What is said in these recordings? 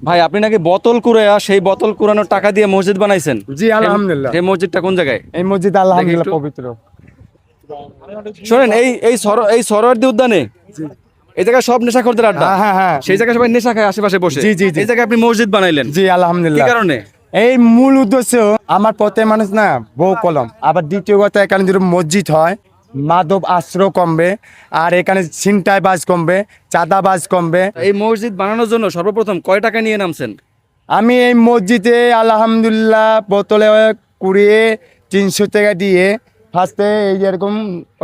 ভাই আপনি নাকি বোতল কুড়াইয়া সেই বোতল কুড়ানোর টাকা দিয়ে মসজিদ বানাইছেন? জি আলহামদুলিল্লাহ। এই মসজিদটা কোন জায়গায়? এই মসজিদ আলহামদুলিল্লাহ একটু। পবিত্র। শোনেন, এই সরোয়ার্দী উদ্যানে এই জায়গায় সব নেশাখোরদের আড্ডা। হ্যাঁ হ্যাঁ হ্যাঁ সেই জায়গায় সবাই নেশা খায় আশেপাশে বসে। জি, জি, জি। এই জায়গায় আপনি মসজিদ বানাইলেন জি কি আলহামদুলিল্লাহ। কারণে? এই মূল উদ্দেশ্য আমার পথে মানুষ না বউ কলম, আবার দ্বিতীয় কথা এখানে যদি মসজিদ হয় মাদব আশ্রয় কমবে, আর এখানে ছিনতাই বাজ কমবে, চাঁদাবাজ কমবে। এই মসজিদ বানানোর জন্য সর্বপ্রথম কয় টাকা নিয়ে নামছেন? আমি এই মসজিদে আলহামদুলিল্লাহ বোতলে কুড়িয়ে 300 টাকা দিয়ে ফার্স্টে এই যেরকম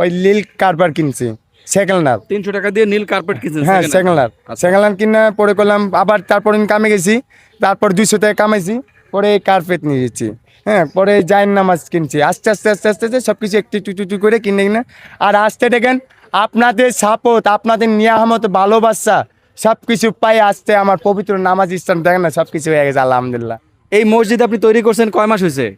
ওই নীল কারবার কিনছি সেকেন্ড হার। 300 টাকা দিয়ে নীল কার্পেট কিনছেন? হ্যাঁ second hand? সেকেন্ড হার। আচ্ছা। সেকেন্ড হার কিনে পরে করলাম, আবার তারপর আমি কামে গেছি, তারপর 200 টাকা কামাইছি, পরে এই কার্পেট নিয়ে গেছি। হ্যাঁ, পরে জাইন নামাজ কিনছি, আস্তে আস্তে আস্তে আস্তে আস্তে সব কিছু একটু একটু একটু করে কিনে কিনে। আর আসতে দেখেন আপনাদের সাপোর্ট, আপনাদের নিয়ামত, ভালোবাসা সব কিছু পাই আসতে আমার পবিত্র নামাজ ইসলাম দেখেন না, সব কিছু হয়ে গেছে আলহামদুলিল্লাহ। এই মসজিদ আপনি তৈরি করছেন কয় মাস হয়েছে?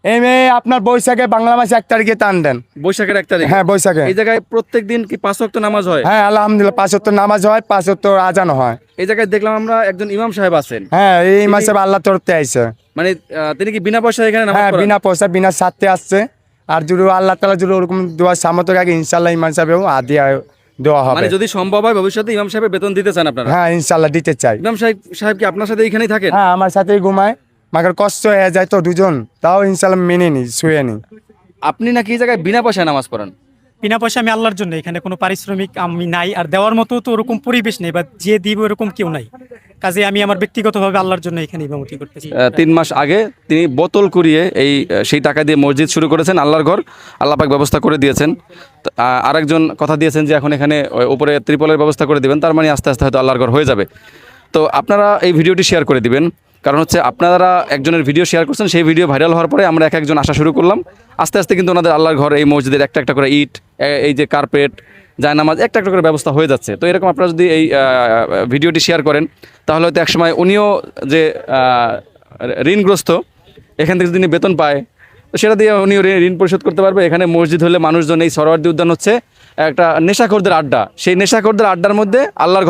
এই মেয়ে আপনার বৈশাখে বাংলা মাসে 1 তারিখে টান দেন। বৈশাখের 1 তারিখ? হ্যাঁ বৈশাখে। এই জায়গায় প্রত্যেক দিন কি 5 ওয়াক্ত নামাজ হয়? হ্যাঁ আলহামদুলিল্লাহ 5 ওয়াক্ত নামাজ হয়, 5 ওয়াক্ত আজান হয়। এই জায়গায় দেখলাম আমরা একজন ইমাম সাহেব আছেন। হ্যাঁ এই মাসে আল্লাহ তরফতে আইছে। মানে তিনি কি বিনা পয়সায় এখানে নামাজ হ্যাঁ পড়ান? বিনা পয়সা বিনা স্বার্থে আসছে। আর যদি আল্লাহ তাআলা যদি ওরকম দোয়া সামর্থ্য আগে ইনশাআল্লাহ ইমান সাহেবেও আদিয়া দেওয়া হবে। মানে যদি সম্ভব হয় ভবিষ্যতে ইমাম সাহেবের বেতন দিতে চান আপনারা? হ্যাঁ ইনশাআল্লাহ দিতে চাই। ইমাম সাহেব কি আপনার সাথে এখানেই থাকেন? হ্যাঁ আমার সাথেই ঘুমায়, মাগার কষ্ট হয়ে যায় তো দুজন, তাও ইনশাআল্লাহ মেনে নি, শুয়ে নি। আপনি নাকি এই জায়গায় বিনা পয়সায় নামাজ পড়ান? বিনা পয়সা আমি আল্লাহর জন্য, এখানে কোনো পারিশ্রমিক আমি নাই, আর দেওয়ার মতো তো ওরকম পরিবেশ নেই বা যে দিব এরকম কেউ নাই। কাজে আমি আমার ব্যক্তিগতভাবে আল্লাহর জন্য এখানে ইমামতি করতেছি। 3 মাস আগে তিনি বোতল কুড়িয়ে সেই টাকা দিয়ে মসজিদ শুরু করেছেন, আল্লাহর ঘর। আল্লাহ পাক ব্যবস্থা করে দিয়েছেন। আরেকজন কথা দিয়েছেন যে এখন এখানে উপরে ত্রিপলের ব্যবস্থা করে দিবেন, তার মানে আস্তে আস্তে হয়তো আল্লাহর ঘর হয়ে যাবে। তো আপনারা এই ভিডিওটি শেয়ার করে দিবেন, কারণ হচ্ছে আপনারা একজনের ভিডিও শেয়ার করছেন, সেই ভিডিও ভাইরাল হওয়ার পরে আমরা একজন আসা শুরু করলাম। আস্তে আস্তে কিন্তু ওনাদের আল্লাহর ঘর, এই মসজিদের একটা একটা করে ইট, এই যে কার্পেট, জায়নামাজ একটা একটা করে ব্যবস্থা হয়ে যাচ্ছে। তো এরকম আপনারা যদি এই ভিডিওটি শেয়ার করেন তাহলে হয়তো একসময় উনিও যে ঋণগ্রস্ত, এখান থেকে যদি উনি বেতন পায় তো সেটা দিয়ে উনিও ঋণ পরিশোধ করতে পারবে। এখানে মসজিদ হলে মানুষজন, এই সরোয়ার্দী উদ্যান হচ্ছে একটা নেশাখোরদের আড্ডা, সেই নেশাখোরদের আড্ডার মধ্যে আল্লাহর